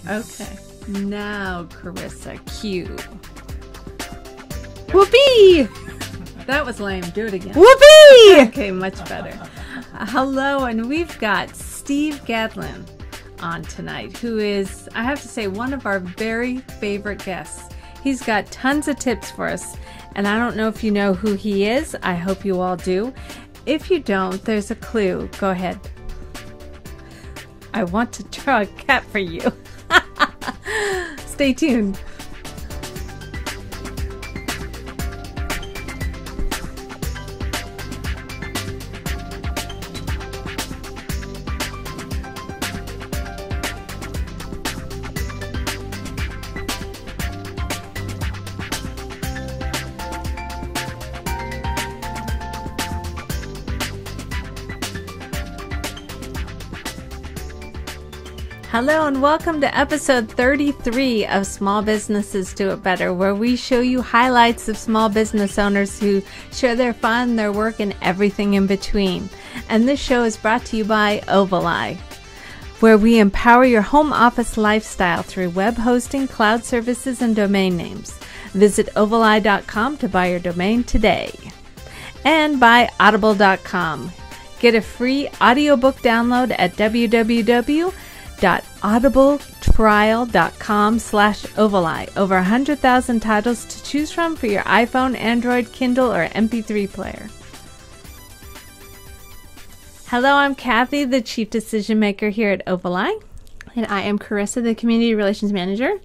Okay. Now, Carissa, cue. Whoopee! That was lame. Do it again. Whoopee! Okay, much better. Hello, and we've got Steve Gadlin on tonight, who is, I have to say, one of our very favorite guests. He's got tons of tips for us, and I don't know if you know who he is. I hope you all do. If you don't, there's a clue. Go ahead. I want to draw a cat for you. Stay tuned. Hello and welcome to episode 33 of Small Businesses Do It Better, where we show you highlights of small business owners who share their fun, their work, and everything in between. And this show is brought to you by Ovaleye, where we empower your home office lifestyle through web hosting, cloud services, and domain names. Visit ovaleye.com to buy your domain today. And by audible.com. Get a free audiobook download at www.audibletrial.com/Ovaleye. Over 100,000 titles to choose from for your iPhone, Android, Kindle, or MP3 player. Hello, I'm Kathy, the Chief Decision Maker here at Ovaleye. And I am Carissa, the Community Relations Manager.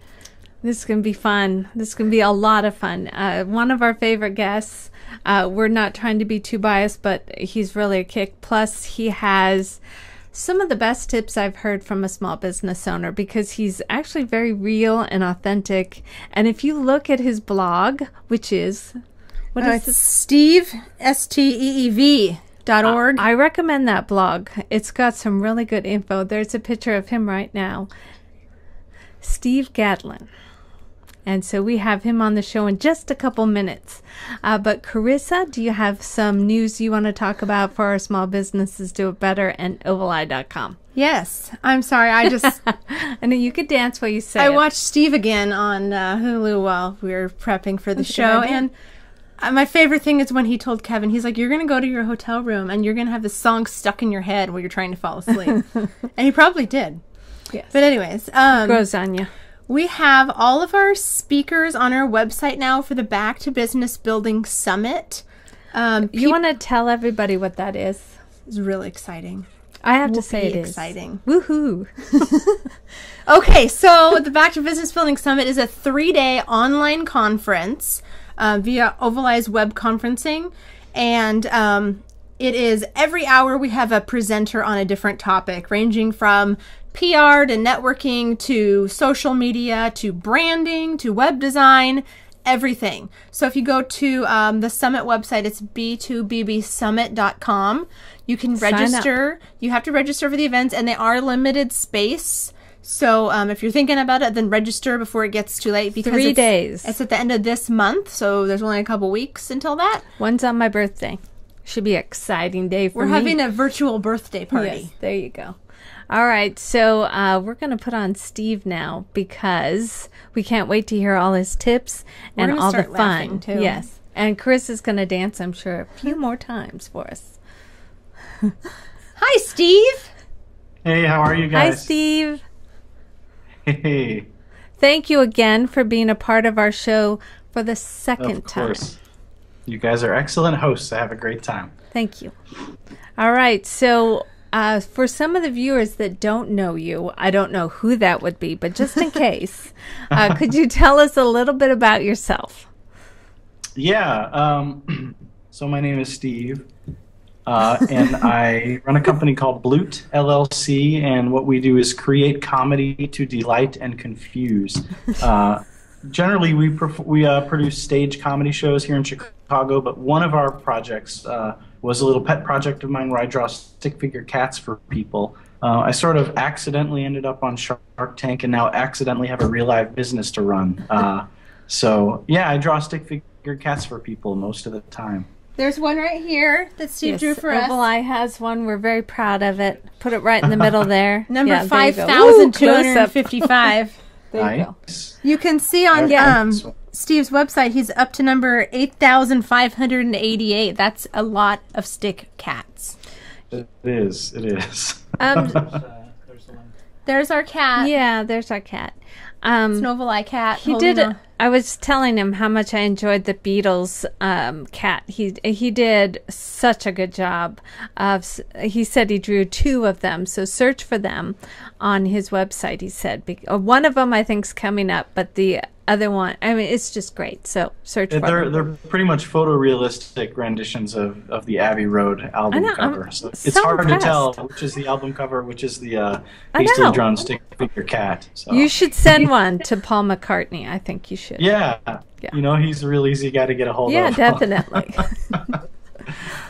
This is going to be fun. This is going to be a lot of fun. One of our favorite guests. We're not trying to be too biased, but he's really a kick. Plus, he has some of the best tips I've heard from a small business owner because he's actually very real and authentic. And if you look at his blog, which is, what is it's Steve, STEEV.org. I recommend that blog. It's got some really good info. There's a picture of him right now. Steve Gadlin. And so we have him on the show in just a couple minutes. But Carissa, do you have some news you want to talk about for our Small Businesses Do It Better and Ovaleye.com? Yes. I'm sorry. I just... I know you could dance while you say I it. watched Steve again on Hulu while we were prepping for the show. And my favorite thing is when he told Kevin, he's like, you're going to go to your hotel room and you're going to have this song stuck in your head while you're trying to fall asleep. And he probably did. Yes. But anyways. It grows on you. We have all of our speakers on our website now for the Back to Business Building Summit. You want to tell everybody what that is? It's really exciting. I have to say it is. Exciting. Woohoo. Okay, so the Back to Business Building Summit is a 3-day online conference via Ovaleye's web conferencing. And it is every hour we have a presenter on a different topic, ranging from PR to networking to social media to branding to web design, everything. So if you go to the summit website, it's b2bbsummit.com. You can register. You have to register for the events, and they are limited space. So if you're thinking about it, then register before it gets too late. Because 3 days. It's at the end of this month, so there's only a couple weeks until that. One's on my birthday. Should be an exciting day for me. We're having a virtual birthday party. Yes, there you go. All right, so we're going to put on Steve now because we can't wait to hear all his tips and all the fun. Too. Yes, and Chris is going to dance, I'm sure, a few more times for us. Hi, Steve. Hey, how are you guys? Hi, Steve. Hey. Thank you again for being a part of our show for the second time. Of course. You guys are excellent hosts. I have a great time. Thank you. All right, so for some of the viewers that don't know you, I don't know who that would be, but just in case, could you tell us a little bit about yourself? Yeah. So my name is Steve, and I run a company called Blute LLC, and what we do is create comedy to delight and confuse. Generally, we produce stage comedy shows here in Chicago, but one of our projects was a little pet project of mine where I draw stick figure cats for people. I sort of accidentally ended up on Shark Tank and now accidentally have a real live business to run. So yeah, I draw stick figure cats for people most of the time. There's one right here that Steve drew for us. Ovaleye has one. We're very proud of it. Put it right in the middle there. Number Yeah, 5,255. there you go. Nice. You can see on Steve's website, he's up to number 8,588. That's a lot of stick cats. It is. It is. There's our cat. Yeah, there's our cat. It's an Ovaleye cat. He did it. I was telling him how much I enjoyed the Beatles cat. He did such a good job. He said he drew 2 of them, so search for them on his website. He said one of them I think's coming up, but the other one, I mean, it's just great. So search for them. They're pretty much photorealistic renditions of the Abbey Road album cover. So it's so hard impressed. to tell which is the album cover, which is the hastily drawn stick figure cat. So. You should send one to Paul McCartney. I think you should. Yeah. You know, he's a real easy guy to get a hold of. Yeah, definitely.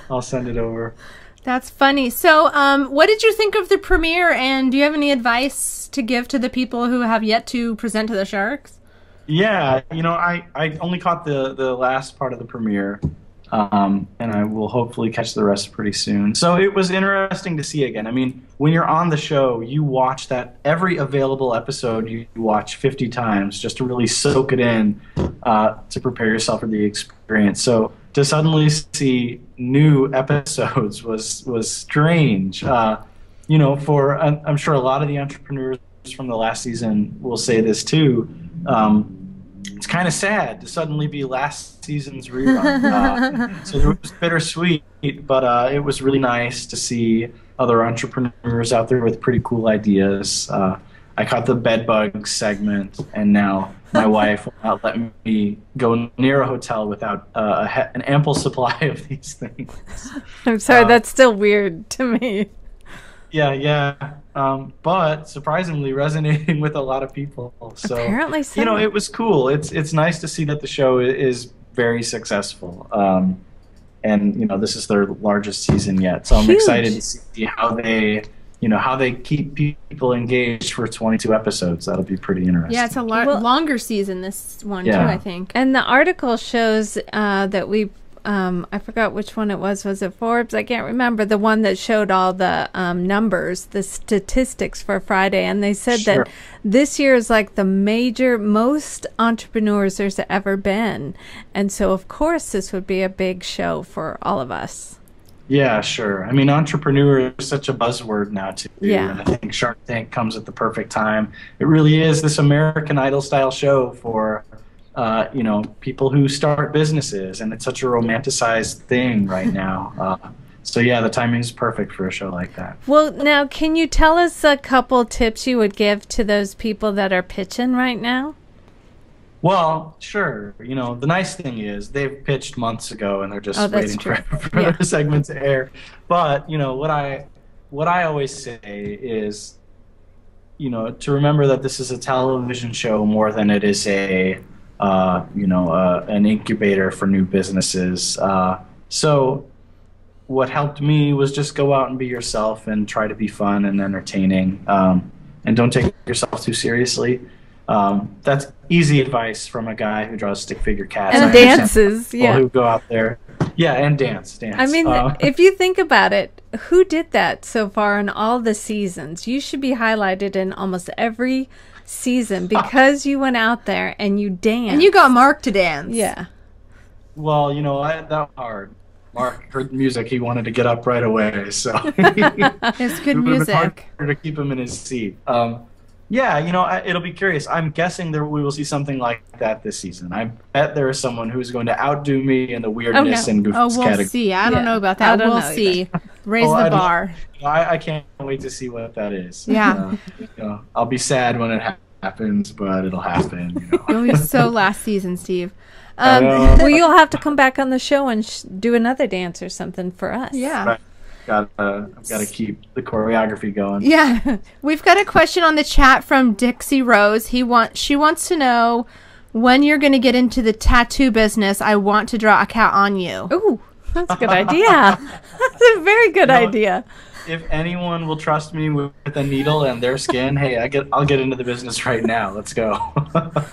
I'll send it over. That's funny. So, what did you think of the premiere, and do you have any advice to give to the people who have yet to present to the Sharks? Yeah, you know, I only caught the last part of the premiere, and I will hopefully catch the rest pretty soon. So it was interesting to see again. I mean, when you're on the show, you watch that every available episode you watch 50 times just to really soak it in to prepare yourself for the experience. So to suddenly see new episodes was strange. You know, I'm sure a lot of the entrepreneurs from the last season will say this too. It's kind of sad to suddenly be last season's rerun. So it was bittersweet, but it was really nice to see other entrepreneurs out there with pretty cool ideas. I caught the bed bug segment, and now my wife will not let me go near a hotel without an ample supply of these things. I'm sorry, that's still weird to me. Yeah. But surprisingly resonating with a lot of people. So, apparently so. You know, it was cool. It's nice to see that the show is very successful. And, you know, this is their largest season yet. So I'm excited to see how they keep people engaged for 22 episodes. That'll be pretty interesting. Yeah, it's a longer season, this one, too, I think. And the article shows that I forgot which one it was. Was it Forbes? I can't remember. The one that showed all the numbers, the statistics for Friday. And they said that this year is like the most entrepreneurs there's ever been. And so, of course, this would be a big show for all of us. Yeah, sure. I mean, entrepreneur is such a buzzword now, too. Yeah. And I think Shark Tank comes at the perfect time. It really is this American Idol-style show for you know, people who start businesses, and it's such a romanticized thing right now. So yeah, the timing is perfect for a show like that. Well, now, can you tell us a couple tips you would give to those people that are pitching right now? Well, sure. You know, the nice thing is they've pitched months ago, and they're just waiting for their segment to air. But you know, what I always say is, you know, to remember that this is a television show more than it is an incubator for new businesses. So what helped me was just go out and be yourself and try to be fun and entertaining, and don't take yourself too seriously. That's easy advice from a guy who draws stick figure cats. And dances, yeah. Who go out there. Yeah, and dance. I mean, if you think about it, who did that so far in all the seasons? You should be highlighted in almost every season because you went out there and you danced. And you got Mark to dance. Yeah. Well, you know, that was hard. Mark heard music, he wanted to get up right away, so it's good music. Hard to keep him in his seat. Yeah, you know, it'll be curious. I'm guessing that we will see something like that this season. I bet there is someone who's going to outdo me in the weirdness and goofiness category. We'll see. I don't know about that. We'll see. Raise the bar. I can't wait to see what that is. Yeah. You know, I'll be sad when it happens, but it'll happen. You know. It'll be so last season, Steve. Well, you'll have to come back on the show and do another dance or something for us. Yeah. Right. I've got to keep the choreography going. Yeah. We've got a question on the chat from Dixie Rose. She wants to know when you're going to get into the tattoo business. I want to draw a cat on you. Ooh, that's a good idea. That's a very good idea. If anyone will trust me with a needle and their skin, hey, I'll get into the business right now. Let's go. But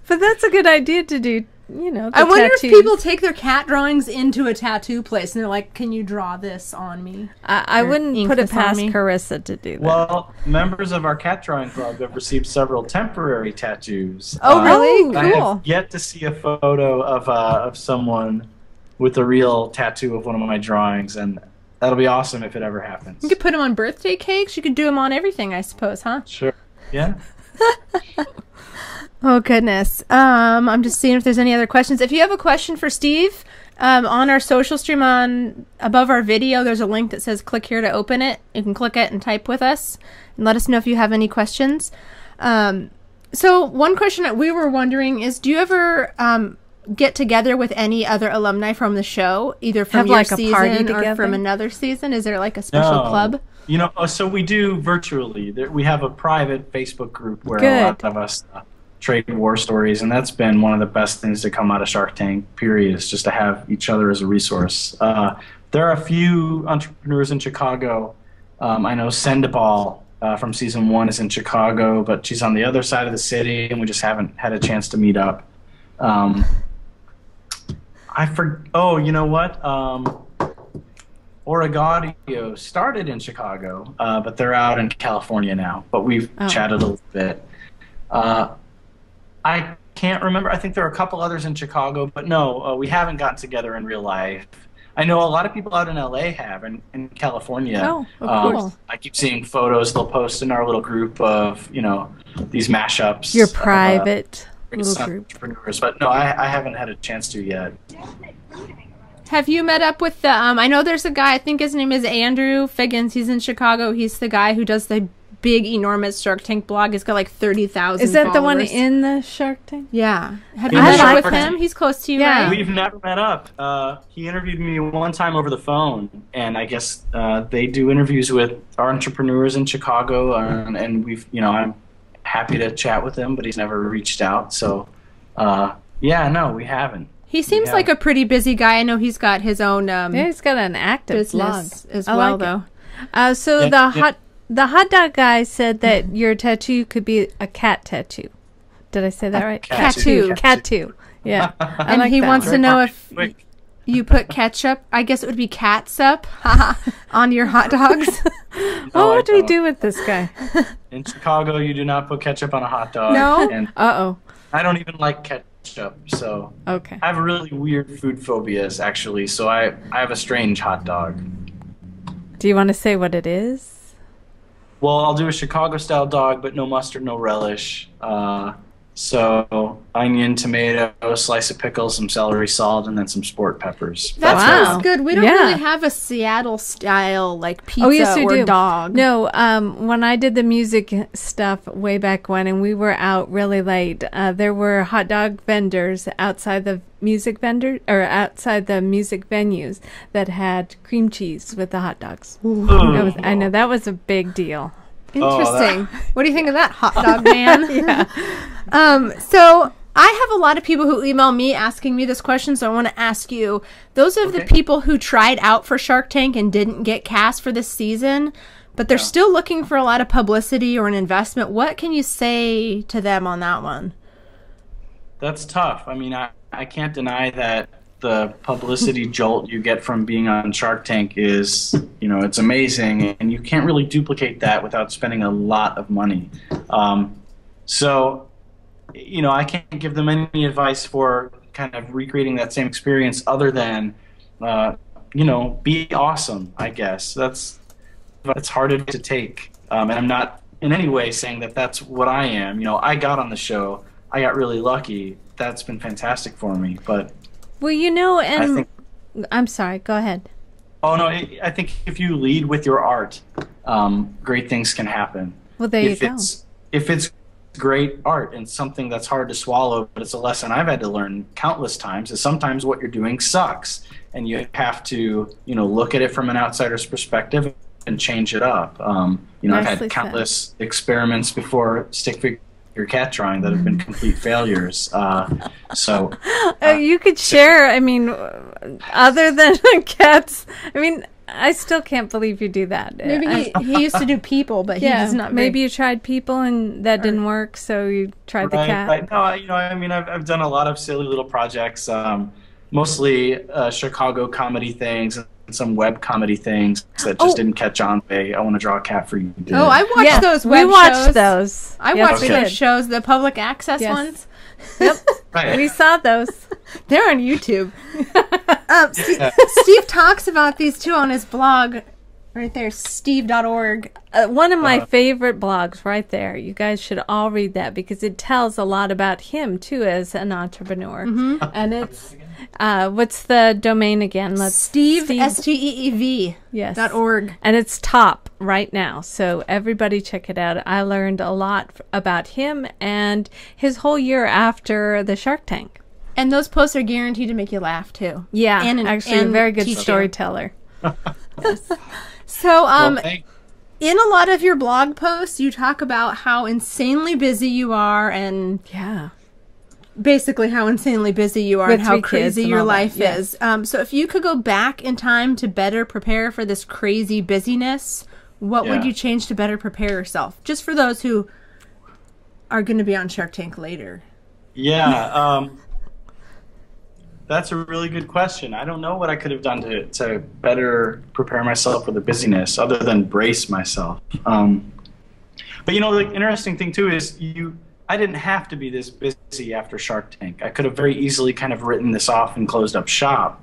that's a good idea to do I wonder if people take their cat drawings into a tattoo place and they're like, "Can you draw this on me?" I wouldn't put it past Carissa to do that. Well, members of our cat drawing club have received several temporary tattoos. Oh, really? I Cool. have yet to see a photo of someone with a real tattoo of one of my drawings, and that'll be awesome if it ever happens. You could put them on birthday cakes. You could do them on everything, I suppose, huh? Sure. Yeah. Oh, goodness. I'm just seeing if there's any other questions. If you have a question for Steve, on our social stream above our video, there's a link that says click here to open it. You can click it and type with us and let us know if you have any questions. So one question that we were wondering is, do you ever get together with any other alumni from the show, either from your season or from another season? Is there like a special club? So we do virtually. We have a private Facebook group where a lot of us trade war stories, and that's been one of the best things to come out of Shark Tank, period, is just to have each other as a resource. There are a few entrepreneurs in Chicago. I know Sendabal from season 1 is in Chicago, but she's on the other side of the city, and we just haven't had a chance to meet up. You know what? Oregadio started in Chicago, but they're out in California now. But we've chatted a little bit. I can't remember. I think there are a couple others in Chicago, but no, we haven't gotten together in real life. I know a lot of people out in LA have, and in California. Oh, cool. I keep seeing photos they'll post in our little group of, these mashups. Your private little group. Entrepreneurs, but no, I haven't had a chance to yet. Have you met up with the, I know there's a guy, I think his name is Andrew Figgins. He's in Chicago. He's the guy who does the big, enormous Shark Tank blog. He's got like 30,000 Is that followers. the one in the Shark Tank? Yeah. Have you met up with him? He's close to you, right? We've never met up. He interviewed me one time over the phone, and I guess they do interviews with our entrepreneurs in Chicago, and I'm happy to chat with him, but he's never reached out. So, no, we haven't. He seems like a pretty busy guy. I know he's got his own he's got an active blog business as well, though. The hot dog guy said that your tattoo could be a cat tattoo. Did I say that right? Cat-too. Yeah. And he wants to know if you put ketchup, I guess it would be catsup, on your hot dogs. What do we do with this guy? In Chicago, you do not put ketchup on a hot dog. No? And I don't even like ketchup, so I have really weird food phobias, actually, so I have a strange hot dog. Do you want to say what it is? Well, I'll do a Chicago-style dog, but no mustard, no relish. So onion, tomato, slice of pickles, some celery salt, and then some sport peppers. That sounds good. We don't really have a Seattle-style like pizza or dog. No, when I did the music stuff way back when, and we were out really late, there were hot dog vendors outside the music outside the music venues that had cream cheese with the hot dogs. I know that was a big deal. Interesting. What do you think of that, hot dog man? So I have a lot of people who email me asking me this question, so I want to ask you. Those are the people who tried out for Shark Tank and didn't get cast for this season, but they're still looking for a lot of publicity or an investment. What can you say to them on that one? That's tough. I mean, I can't deny that the publicity jolt you get from being on Shark Tank is, it's amazing, and you can't really duplicate that without spending a lot of money. So, I can't give them any advice for kind of recreating that same experience other than, be awesome, I guess. That's harder to take. And I'm not in any way saying that that's what I am. I got on the show. I got really lucky. That's been fantastic for me, but... Well, I'm sorry, go ahead. Oh, no, I think if you lead with your art, great things can happen. Well, there you go. If it's great art and something that's hard to swallow, but it's a lesson I've had to learn countless times, is sometimes what you're doing sucks, and you have to, look at it from an outsider's perspective and change it up. I've had countless experiments before stick figure cat drawing that have been complete failures. You could share, other than cats, I still can't believe you do that. Maybe he used to do people, but he does not. Maybe you tried people and that didn't work, so you tried the cat. Right. No, I mean, I've done a lot of silly little projects, mostly Chicago comedy things and some web comedy things that just didn't catch on. I want to draw a cat for you. Oh, I watched those web shows. We watched those. I watched those shows, the public access ones. Yep. Right. We saw those. They're on YouTube. Steve talks about these too on his blog right there, steve.org. One of my favorite blogs right there. You guys should all read that because it tells a lot about him too as an entrepreneur. And it's what's the domain again? Steve STEEV .org. And it's top right now. So everybody check it out. I learned a lot about him and his whole year after the Shark Tank. And those posts are guaranteed to make you laugh too. Yeah, actually a very good storyteller. So, in a lot of your blog posts, you talk about how insanely busy you are and basically how insanely busy you are with and how crazy your life is. So if you could go back in time to better prepare for this crazy busyness, what would you change to better prepare yourself? Just for those who are going to be on Shark Tank later. Yeah, that's a really good question. I don't know what I could have done to better prepare myself for the busyness other than brace myself. But, you know, the interesting thing, too, is I didn't have to be this busy after Shark Tank. I could have very easily kind of written this off and closed up shop.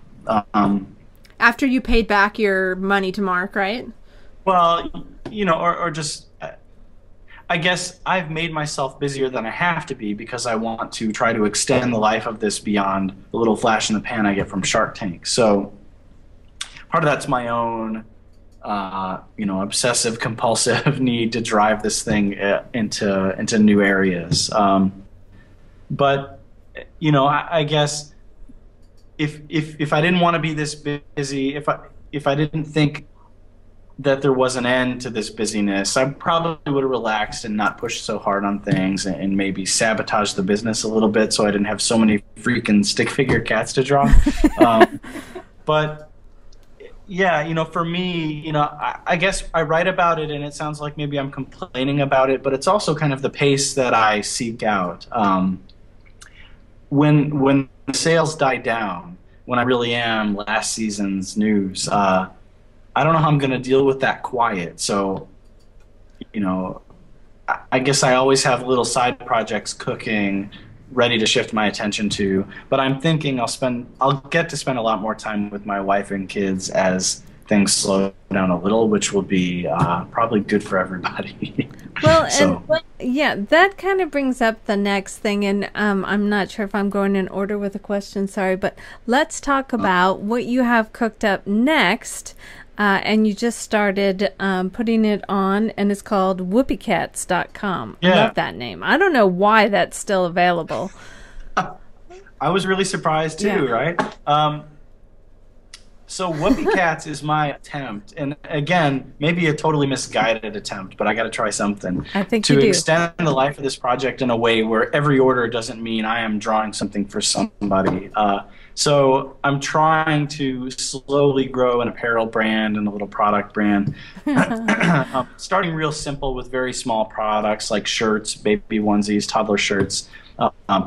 After you paid back your money to Mark, right? Well, you know, or just... I guess I've made myself busier than I have to be because I want to try to extend the life of this beyond the little flash in the pan I get from Shark Tank. So part of that's my own, you know, obsessive compulsive need to drive this thing into new areas. But you know, I guess if I didn't want to be this busy, if I didn't think that there was an end to this busyness, I probably would have relaxed and not pushed so hard on things and maybe sabotaged the business a little bit so I didn't have so many freaking stick figure cats to draw. But yeah, you know, for me, you know, I guess I write about it and it sounds like maybe I'm complaining about it, but it's also kind of the pace that I seek out. When sales die down, when I really am last season's news, I don't know how I'm going to deal with that quiet. So, you know, I guess I always have little side projects cooking, ready to shift my attention to. But I'm thinking I'll get to spend a lot more time with my wife and kids as things slow down a little, which will be probably good for everybody. Well, so. and yeah, that kind of brings up the next thing, and I'm not sure if I'm going in order with the question, sorry, but let's talk about what you have cooked up next. And you just started putting it on, and it's called whoopicats.com. Yeah. I love that name. I don't know why that's still available. I was really surprised too, right? So Whoopie Cats is my attempt, and again, maybe a totally misguided attempt, but I got to try something. I think you do. To extend the life of this project in a way where every order doesn't mean I am drawing something for somebody. So I'm trying to slowly grow an apparel brand and a little product brand, starting real simple with very small products like shirts, baby onesies, toddler shirts,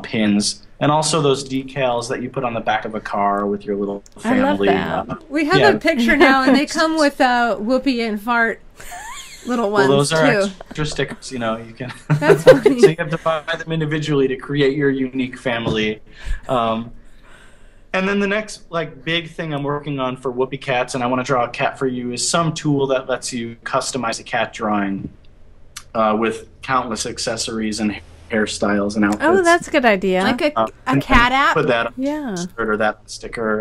pins, and also those decals that you put on the back of a car with your little family. I love that. We have a picture now, and they come with Whoopi and Fart little ones, well, those are too. extra stickers, you know. You can That's funny. So you have to buy them individually to create your unique family. And then the next big thing I'm working on for Whoopie Cats, and I want to draw a cat for you, is some tool that lets you customize a cat drawing with countless accessories and hairstyles and outfits. Oh, that's a good idea. Like a cat app? Put that on Yeah. shirt or that sticker.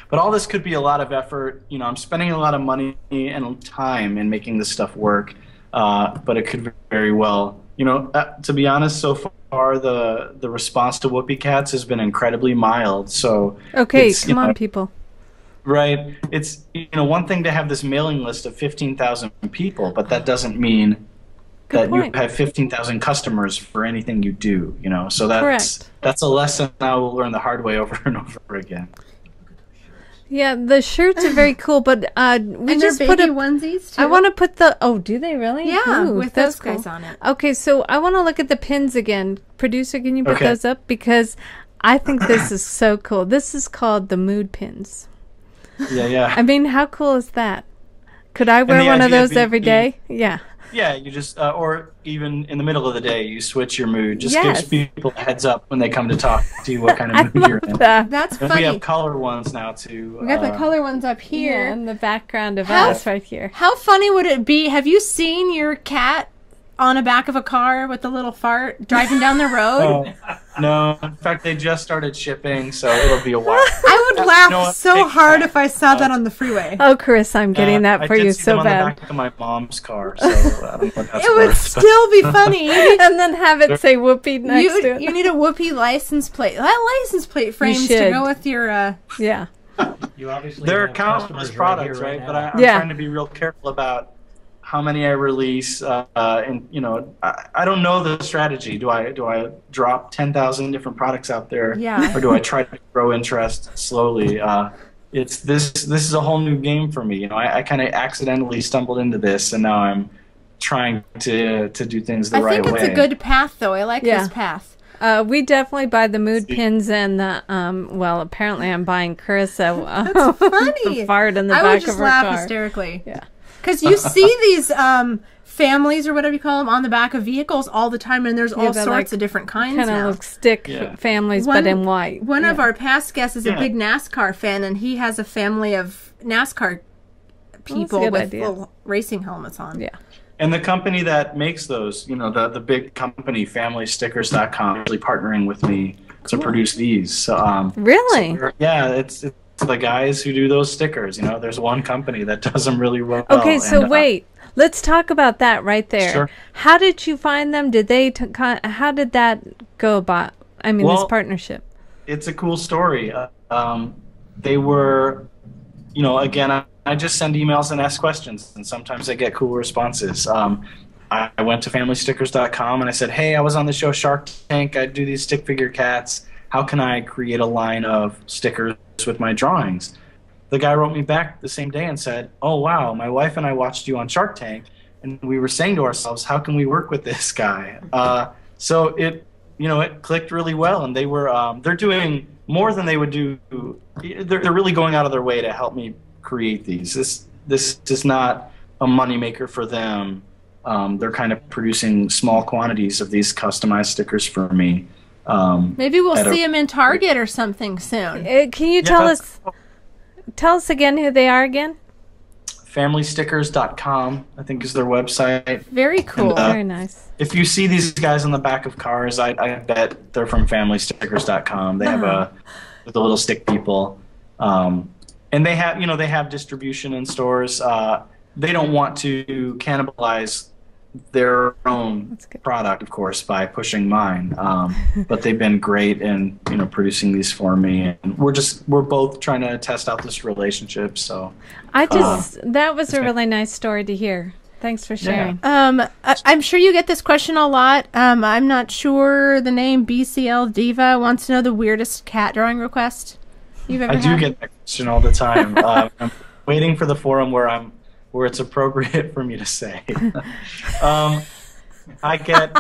But all this could be a lot of effort. You know, I'm spending a lot of money and time in making this stuff work, but it could very well. You know, to be honest, so far the response to Whoopie Cats has been incredibly mild. So okay, come on, people. Right. It's, you know, one thing to have this mailing list of 15,000 people, but that doesn't mean that you have 15,000 customers for anything you do, you know. So that's a lesson I will learn the hard way over and over again. Yeah, the shirts are very cool, but we And just they're put baby a onesies too. I want to put the do they really? Yeah, Ooh, with that's those guys on it. Okay, so I want to look at the pins again. Producer, can you put Okay. those up? Because I think this is so cool. This is called the mood pins. Yeah. I mean, how cool is that? Could I wear the one of idea those every day? Yeah. Yeah, you just, or even in the middle of the day, you switch your mood. Just Yes. gives people a heads up when they come to talk to you what kind I of mood you're in. love that. That's And funny. we have color ones now too. We got the color ones up Here here. in the background of How- us right here. How funny would it be? Have you seen your cat on the back of a car with a little fart driving down the road? No, in fact, they just started shipping, so it'll be a while. I would laugh You know what? so Take hard that. if I saw that on the freeway. Oh, Chris, I'm getting that for I did you see so them bad. on the back of my mom's car, so I don't know what that's It would worth. but- still be funny. And then have it say whoopee next to it. You need a whoopee license plate. That license plate frames to should. go with your. Yeah. You obviously There are have countless customers products, right, right? here But now. I'm Yeah. trying to be real careful about how many I release, and I don't know the strategy. Do I drop 10,000 different products out there, Yeah. or do I try to grow interest slowly? It's this is a whole new game for me. I kind of accidentally stumbled into this, and now I'm trying to do things the I right think way. it's a good path, though. I like Yeah. this path. We definitely buy the mood pins and the well, apparently I'm buying Carissa That's funny. the fart in the I back would of just her laugh car. hysterically. Yeah. Because you see these families or whatever you call them on the back of vehicles all the time, and there's all they're sorts like of different kinds Kind now. of like stick Yeah. families, One- but in white. One of Yeah. our past guests is a Yeah. big NASCAR fan, and he has a family of NASCAR people good with idea. little racing helmets on. Yeah. And the company that makes those, the big company, FamilyStickers.com, actually partnering with me to produce these. So, Really? yeah, it's the guys who do those stickers. There's one company that does them really well. Okay, so and, wait. Let's talk about that right there. Sure. How did you find them? Did they? How did that go about? I mean, this Well, partnership. It's a cool story. They were, again, I just send emails and ask questions, and sometimes I get cool responses. I went to FamilyStickers.com and I said, hey, I was on the show Shark Tank. I do these stick figure cats. How can I create a line of stickers with my drawings? The guy wrote me back the same day and said, oh, wow, my wife and I watched you on Shark Tank, and we were saying to ourselves, how can we work with this guy? So it clicked really well, and they're doing more than they would do. They're really going out of their way to help me create these. This is not a moneymaker for them. They're kind of producing small quantities of these customized stickers for me. Maybe we'll at a- see him in Target or something soon. Can you tell us again who they are again? FamilyStickers.com, I think, is their website. Very cool. And, Very nice. If you see these guys on the back of cars, I bet they're from FamilyStickers.com. They have the little stick people, and they have distribution in stores. They don't want to cannibalize their own product, of course, by pushing mine. But they've been great in producing these for me, and we're both trying to test out this relationship. So that was a really nice story to hear. Thanks for sharing. I'm sure you get this question a lot. I'm not sure the name BCL Diva wants to know the weirdest cat drawing request you've ever I had. do get that question all the time. I'm waiting for the forum where it's appropriate for me to say. I get,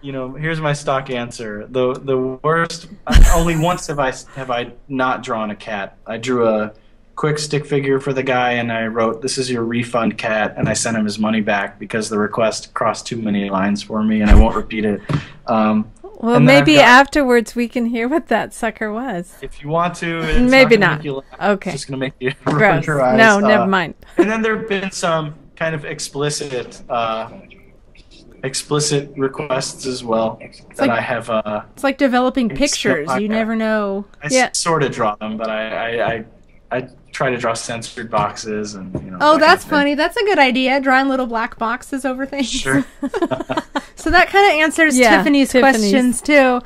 here's my stock answer. The worst. Only once have I not drawn a cat. I drew a quick stick figure for the guy, and I wrote, "This is your refund cat," and I sent him his money back because the request crossed too many lines for me, and I won't repeat it. Well, and then maybe I've got- afterwards we can hear what that sucker was. If you want to, it's Maybe gonna not. make you laugh. Okay. It's just gonna make you roll Gross. your eyes. No, never mind. And then there have been some kind of explicit requests as well that I have. It's like developing It's pictures. not- You never know. Yeah. Sort of draw them, but I try to draw censored boxes and Oh, that that's kind of thing. funny. That's a good idea. Drawing little black boxes over things. Sure. So that kind of answers Yeah, Tiffany's Tiffany's. questions too.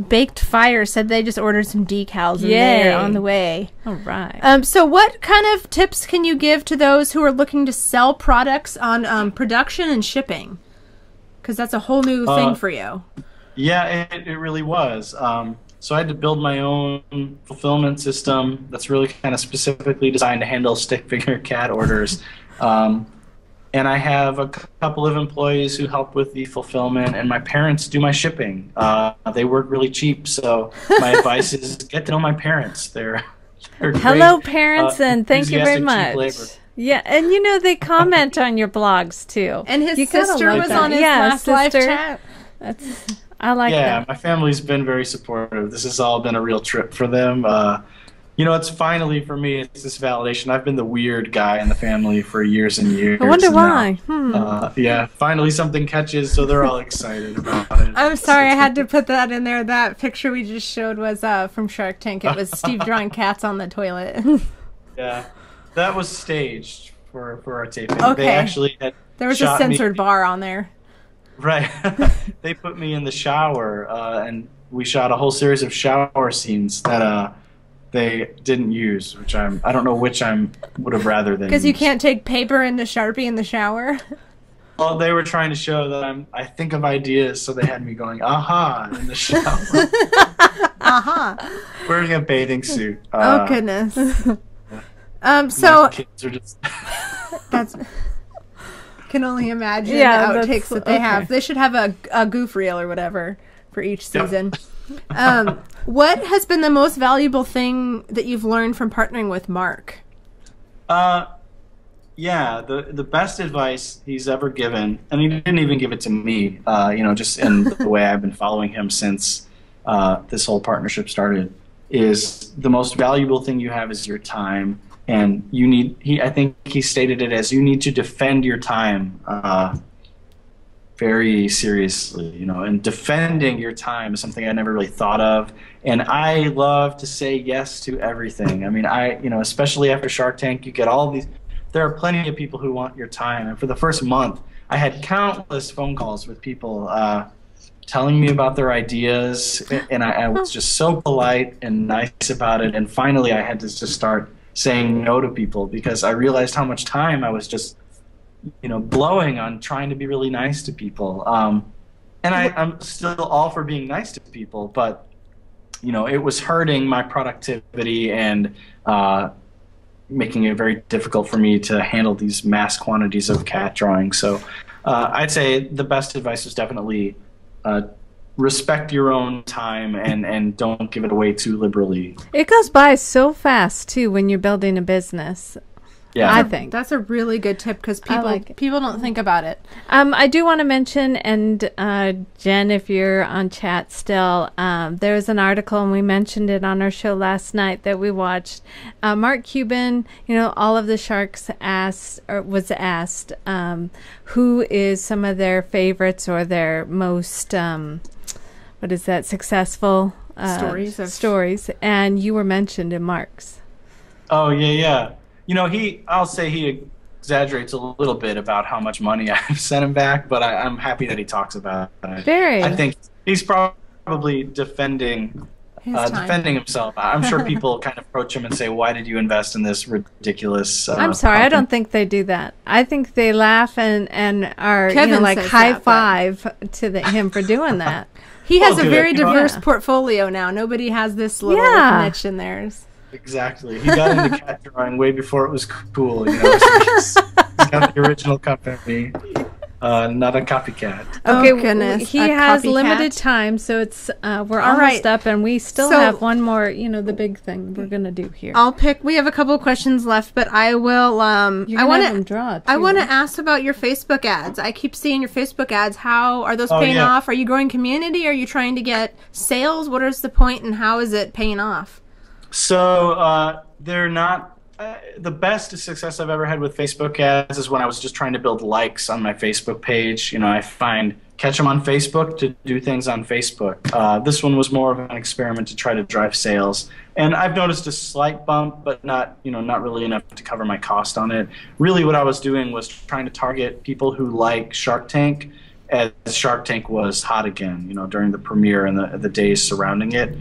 Baked Fire said they just ordered some decals and Yay. they're on the way. All right. So what kind of tips can you give to those who are looking to sell products on production and shipping? Because that's a whole new thing for you. Yeah, it really was. So I had to build my own fulfillment system that's really kind of specifically designed to handle stick figure cat orders. And I have a couple of employees who help with the fulfillment, and my parents do my shipping. They work really cheap, so my advice is get to know my parents. They're great. Hello, parents, and thank you very enthusiastic, cheap much. labor. Yeah, and you know, they comment on your blogs too. And his You gotta sister love was that. on his Yeah, last live sister. chat. I like Yeah, that. my family's been very supportive. This has all been a real trip for them. You know, it's finally, for me, it's this validation. I've been the weird guy in the family for years and years. I wonder and why. yeah, finally something catches, so they're all excited about it. I'm sorry, I had to put that in there. That picture we just showed was from Shark Tank. It was Steve drawing cats on the toilet. Yeah, that was staged for our taping. Okay. They actually had There was a shot me- censored bar on there. Right. They put me in the shower, and we shot a whole series of shower scenes that they didn't use, which I don't know which I would have rather than Because you used. can't take paper into Sharpie in the shower. Well, they were trying to show that I think of ideas, so they had me going, aha, in the shower. Aha. Wearing a bathing suit. Oh, goodness. My So kids are just... that's... Can only imagine Yeah, the outtakes that's- that they okay. have. They should have a goof reel or whatever for each season. What has been the most valuable thing that you've learned from partnering with Mark? Yeah, the best advice he's ever given, and he didn't even give it to me, you know, just in the way I've been following him since this whole partnership started, is the most valuable thing you have is your time. And you need, I think he stated it as, you need to defend your time very seriously, you know, and defending your time is something I never really thought of. And I love to say yes to everything. I mean, you know, especially after Shark Tank, you get all these, there are plenty of people who want your time. And for the first month, I had countless phone calls with people telling me about their ideas. And I was just so polite and nice about it. And finally, I had to just start saying no to people because I realized how much time I was just, you know, blowing on trying to be really nice to people. And I'm still all for being nice to people, but, you know, it was hurting my productivity and making it very difficult for me to handle these mass quantities of cat drawing. So I'd say the best advice is definitely respect your own time and don't give it away too liberally. It goes by so fast too when you're building a business. Yeah. I think. That's a really good tip because I like it. people don't think about it. I do want to mention, and Jen, if you're on chat still, there's an article, and we mentioned it on our show last night that we watched. Mark Cuban, you know, all of the sharks was asked who is some of their favorites or their most, successful stories, and you were mentioned in Mark's. Oh, yeah. You know, I'll say he exaggerates a little bit about how much money I've sent him back, but I'm happy that he talks about it. I think he's probably defending himself. I'm sure people kind of approach him and say, why did you invest in this ridiculous I'm sorry, company? I don't think they do that. I think they laugh and are, you know, Kevin like says high that, five to him for doing that. He has Well, a good. very diverse Yeah. portfolio now. Nobody has this little Yeah. niche in theirs. Exactly. He got into cat drawing way before it was cool. You know, so he's got the original company, not a copycat. Okay, goodness, he a has copycat. limited time, so it's we're All almost right. up, and we still So- have one more. You know, the big thing we're gonna do here. We have a couple of questions left, but I will. You're I gonna want have them to. draw. I too, want to right? ask about your Facebook ads. I keep seeing your Facebook ads. How are those Oh, paying yeah. off? Are you growing community? Are you trying to get sales? What is the point, and how is it paying off? So they're not the best success I've ever had with Facebook ads is when I was just trying to build likes on my Facebook page. You know, I catch them on Facebook to do things on Facebook. This one was more of an experiment to try to drive sales. And I've noticed a slight bump, but not really enough to cover my cost on it. Really what I was doing was trying to target people who like Shark Tank as Shark Tank was hot again, you know, during the premiere and the days surrounding it.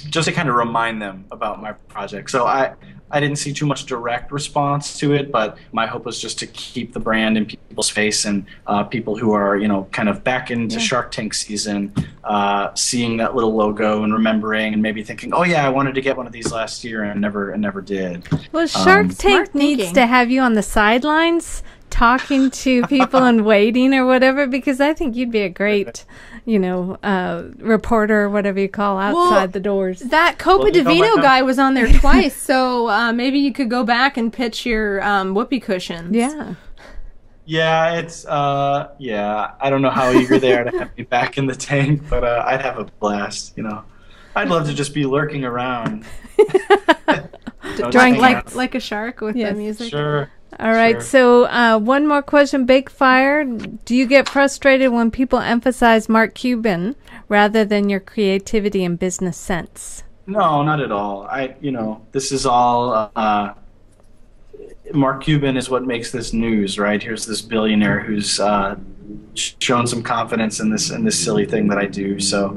Just to kind of remind them about my project. So I I didn't see too much direct response to it, but my hope was just to keep the brand in people's face, and people who are, kind of back into Shark Tank season, seeing that little logo and remembering and maybe thinking, oh yeah, I wanted to get one of these last year and never did. Well, Shark Tank needs to have you on the sidelines talking to people and waiting or whatever, because I think you'd be a great, reporter or whatever you call outside the doors. That Copa Divino guy was on there twice, so maybe you could go back and pitch your whoopee cushions. Yeah. Yeah, it's I don't know how eager they are to have me back in the tank, but I'd have a blast. I'd love to just be lurking around, drawing like a shark with the music. Sure. All right, so one more question. Bake Fire, do you get frustrated when people emphasize Mark Cuban rather than your creativity and business sense? No, not at all. This is all, Mark Cuban is what makes this news, right? Here's this billionaire who's shown some confidence in this silly thing that I do. So,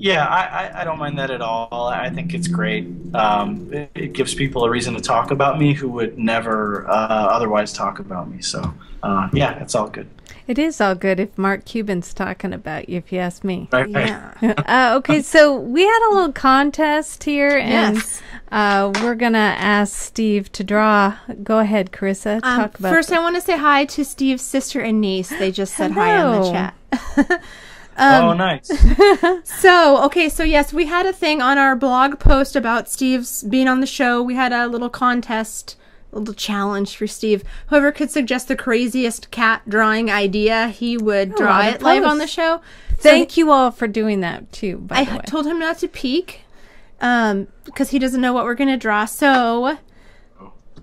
I don't mind that at all. I think it's great. It gives people a reason to talk about me who would never otherwise talk about me. So, it's all good. It is all good if Mark Cuban's talking about you, if you ask me. Right. Yeah. Okay, so we had a little contest here, and we're going to ask Steve to draw. Go ahead, Carissa. Talk about first, I want to say hi to Steve's sister and niece. They just said hi on the chat. Oh, nice. So yes, we had a thing on our blog post about Steve's being on the show. We had a little contest, a little challenge for Steve. Whoever could suggest the craziest cat drawing idea, he would draw it live on the show. Thank you all for doing that, too, by the way. I told him not to peek because he doesn't know what we're going to draw. So...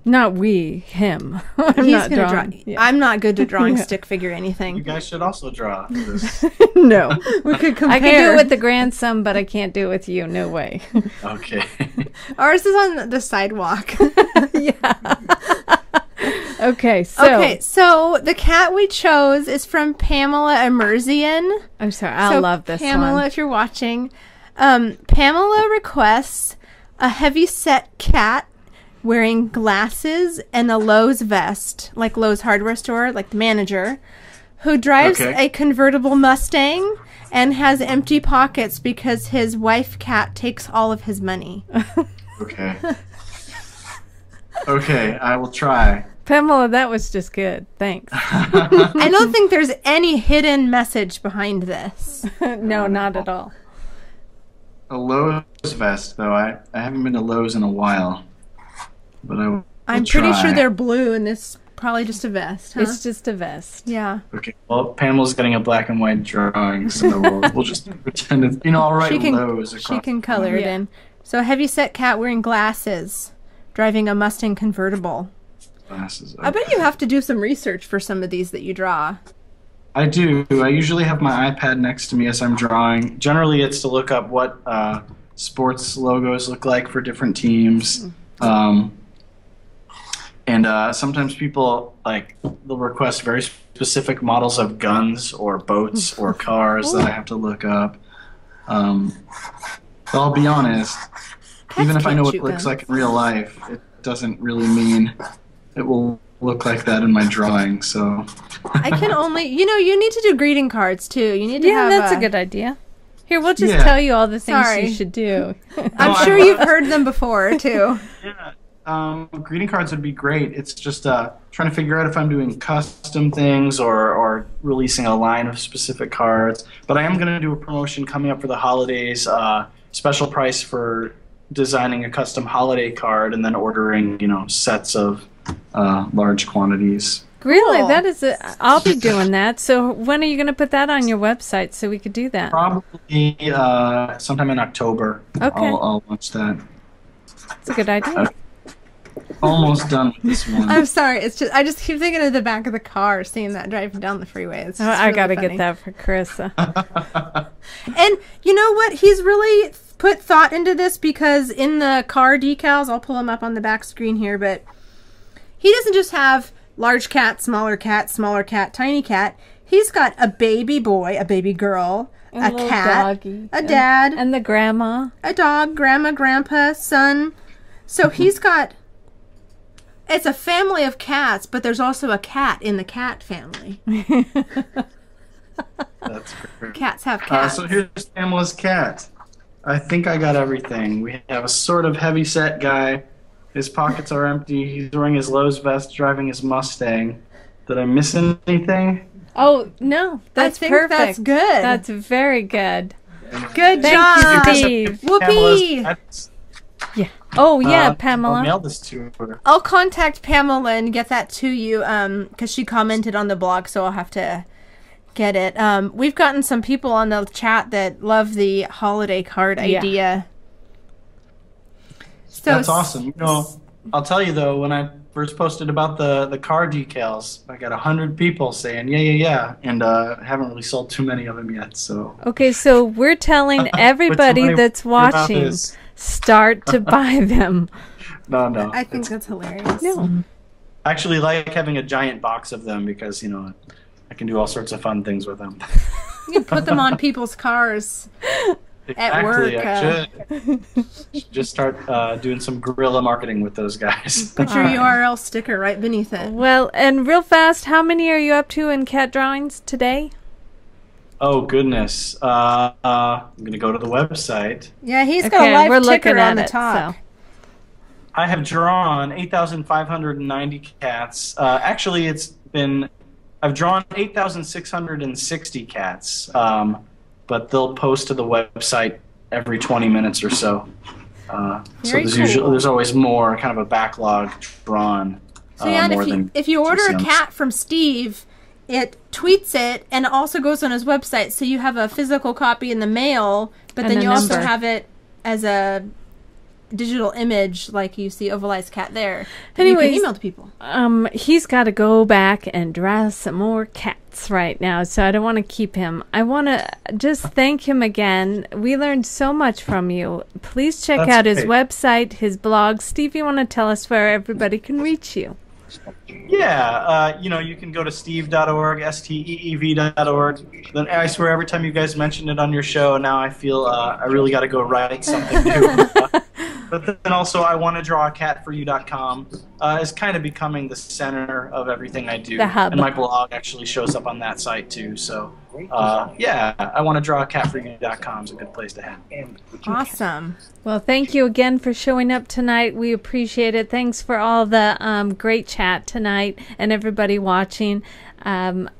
Not we, him. He's going to draw. Yeah. I'm not good at drawing stick figure anything. You guys should also draw this. No. We could compare. I can do it with the grandson, but I can't do it with you. No way. Okay. Ours is on the sidewalk. Yeah. Okay, so the cat we chose is from Pamela Emerzian. I'm sorry, I love this Pamela, one. if you're watching. Pamela requests a heavy-set cat wearing glasses and a Lowe's vest, like Lowe's hardware store, like the manager, who drives a convertible Mustang and has empty pockets because his wife cat takes all of his money. Okay. Okay, I will try. Pamela, that was just good. Thanks. I don't think there's any hidden message behind this. No, not at all. A Lowe's vest, though. I haven't been to Lowe's in a while. But I'm pretty sure they're blue, and it's probably just a vest. Huh? It's just a vest. Yeah. Okay. Well, Pamela's getting a black and white drawing, so we'll just pretend it's, I'll write Lowe's across. She can color it in. So a heavy-set cat wearing glasses, driving a Mustang convertible. Glasses. Okay. I bet you have to do some research for some of these that you draw. I do. I usually have my iPad next to me as I'm drawing. Generally, it's to look up what sports logos look like for different teams. And sometimes people they'll request very specific models of guns or boats or cars that I have to look up. But I'll be honest, even if I know what it looks like in real life, it doesn't really mean it will look like that in my drawing. So I can only, you need to do greeting cards too. You need to have that's a good idea. Here, we'll just tell you all the things you should do. I'm sure you've heard them before too. Yeah. Greeting cards would be great. It's just trying to figure out if I'm doing custom things or releasing a line of specific cards. But I am going to do a promotion coming up for the holidays, special price for designing a custom holiday card and then ordering, sets of large quantities. Really? Cool. That is I'll be doing that. So when are you going to put that on your website so we could do that? Probably sometime in October. Okay. I'll launch that. That's a good idea. Almost done with this one. I'm sorry. It's just I just keep thinking of the back of the car, seeing that driving down the freeway. It's just I got to get that for Carissa. And you know what? He's really put thought into this because in the car decals, I'll pull them up on the back screen here, but he doesn't just have large cat, smaller cat, tiny cat. He's got a baby boy, a baby girl, a cat, doggy, a dad, and the grandma, a dog, grandma, grandpa, son. So he's got... It's a family of cats, but there's also a cat in the cat family. That's great. Cats have cats. So here's Pamela's cat. I think I got everything. We have a sort of heavy-set guy. His pockets are empty. He's wearing his Lowe's vest, driving his Mustang. Did I miss anything? Oh, no. That's perfect. That's good. That's very good. Good Thank job. you, Steve. Whoopee. Yeah. Oh, yeah, I'll Pamela. mail this to her. I'll contact Pamela and get that to you because she commented on the blog, so I'll have to get it. We've gotten some people on the chat that love the holiday card idea. So That's awesome. You know, I'll tell you though, when I first posted about the car decals, I got 100 people saying yeah, and I haven't really sold too many of them yet. So Okay, so we're telling everybody that's watching, start to buy them. No. I think that's hilarious. No. I actually like having a giant box of them because, you know, I can do all sorts of fun things with them. You can put them on people's cars at work. I should just start doing some guerrilla marketing with those guys. Put your URL sticker right beneath it. Well, and real fast, how many are you up to in cat drawings today? Oh, goodness. I'm going to go to the website. Yeah, he's got a live ticker on the it, top. so. I have drawn 8,590 cats. Actually, I've drawn 8,660 cats, but they'll post to the website every 20 minutes or so. So there's always more, kind of a backlog drawn. So yeah, and if you order a cat from Steve, it tweets it and also goes on his website, so you have a physical copy in the mail, but then you also have it as a digital image, like you see Ovaleye's cat there. Anyways, you can email to people. He's got to go back and draw some more cats right now, so I don't want to keep him. I want to just thank him again. We learned so much from you. Please check out his website, his blog. Steve, you want to tell us where everybody can reach you? Yeah, you can go to steve.org, steev.org. Then I swear every time you guys mention it on your show, now I feel I really got to go write something new. But then also I want to draw a cat for you.com is kind of becoming the center of everything I do. The hub. And my blog actually shows up on that site too. So yeah, I want to draw a cat for you.com is a good place to have. Awesome. Well, thank you again for showing up tonight. We appreciate it. Thanks for all the great chat tonight and everybody watching.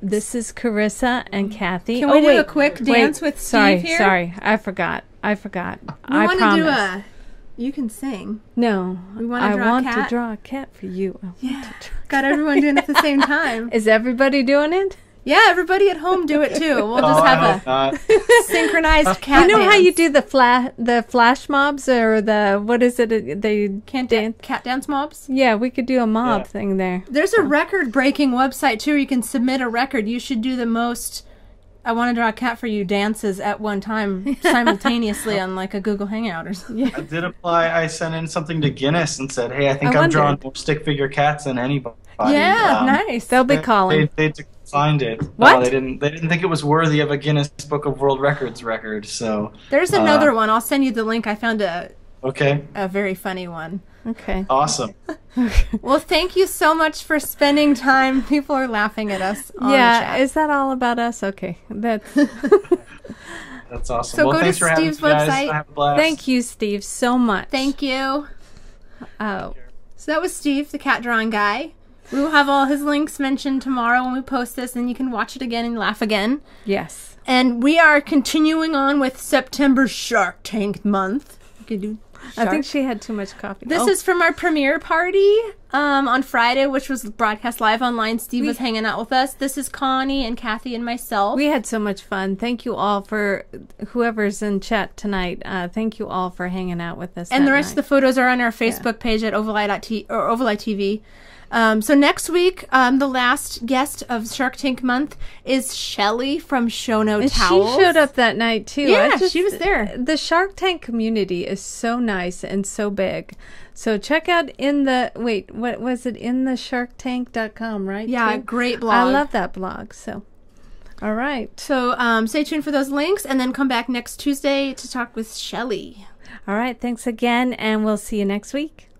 This is Carissa and Kathy. Can we do a quick dance with Steve here? Sorry, I forgot. I want to do a... You can sing. No, I want to draw a cat for you. Got everyone doing it at the same time. Is everybody doing it? Yeah, everybody at home do it too. We'll just have a synchronized cat. You know dance. how you do the flash mobs or the what is it? They can't dance cat dance mobs. Yeah, we could do a mob thing there. There's a record-breaking website too. Where you can submit a record. You should do the most. I want to draw a cat for you dances at one time simultaneously on like a Google Hangout or something. I did apply. I sent in something to Guinness and said, hey, I think I'm drawing more stick figure cats than anybody. Yeah, nice. They'll be calling. They declined it. What? They didn't think it was worthy of a Guinness Book of World Records record. So there's another one. I'll send you the link. I found a very funny one. Okay. Awesome. Well, thank you so much for spending time. People are laughing at us on the chat. Is that all about us? Okay. That's awesome. So go to Steve's website. I have a blast. Thank you, Steve, so much. Thank you. Oh. So that was Steve, the cat drawing guy. We will have all his links mentioned tomorrow when we post this, and you can watch it again and laugh again. Yes. And we are continuing on with September's Shark Tank month. You can do I think she had too much coffee. This is from our premiere party on Friday, which was broadcast live online. Steve was hanging out with us. This is Connie and Kathy and myself. We had so much fun. Thank you all for whoever's in chat tonight. Thank you all for hanging out with us. And the rest of the photos are on our Facebook page at Ovaleye TV. So next week, the last guest of Shark Tank month is Shelly from Show No Towels. She showed up that night too. Yeah, she was there. The Shark Tank community is so nice and so big. So check out in the what was it, in the sharktank.com, right? Yeah, too? great blog. I love that blog. So all right. So stay tuned for those links and then come back next Tuesday to talk with Shelly. All right, thanks again, and we'll see you next week.